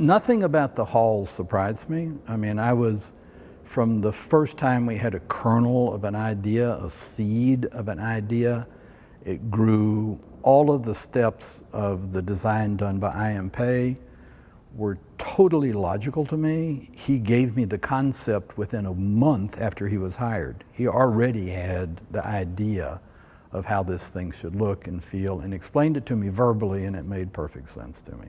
Nothing about the hall surprised me. I mean, from the first time we had a kernel of an idea, a seed of an idea, it grew. All of the steps of the design done by I.M. Pei were totally logical to me. He gave me the concept within a month after he was hired. He already had the idea of how this thing should look and feel and explained it to me verbally, and it made perfect sense to me.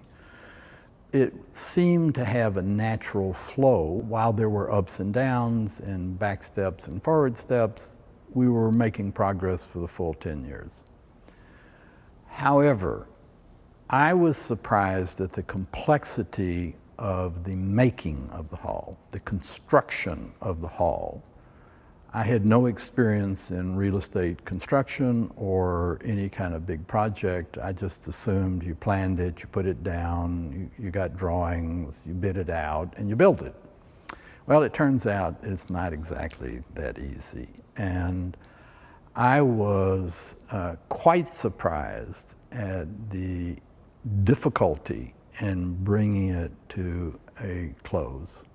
It seemed to have a natural flow. While there were ups and downs and back steps and forward steps, we were making progress for the full 10 years. However, I was surprised at the complexity of the making of the hall, the construction of the hall. I had no experience in real estate construction or any kind of big project. I just assumed you planned it, you put it down, you got drawings, you bid it out, and you built it. Well, it turns out it's not exactly that easy. And I was quite surprised at the difficulty in bringing it to a close,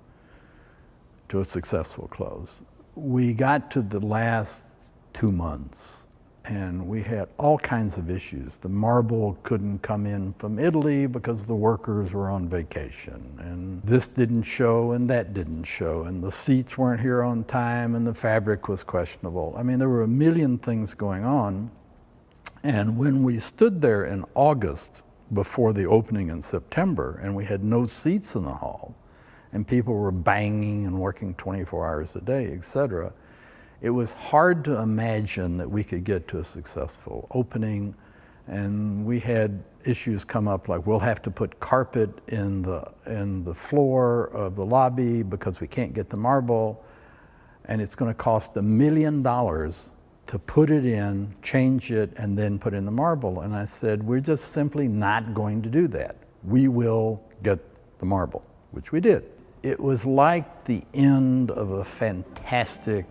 to a successful close. We got to the last 2 months and we had all kinds of issues. The marble couldn't come in from Italy because the workers were on vacation, and this didn't show and that didn't show, and the seats weren't here on time and the fabric was questionable. I mean, there were a million things going on. And when we stood there in August before the opening in September, and we had no seats in the hall, and people were banging and working 24 hours a day, etc., it was hard to imagine that we could get to a successful opening. And we had issues come up like, we'll have to put carpet in the floor of the lobby because we can't get the marble, and it's going to cost $1 million to put it in, change it, and then put in the marble. And I said, we're just simply not going to do that. We will get the marble, which we did. It was like the end of a fantastic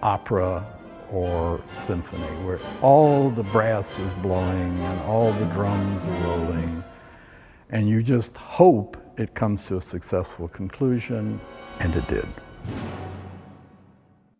opera or symphony where all the brass is blowing and all the drums are rolling, and you just hope it comes to a successful conclusion, and it did.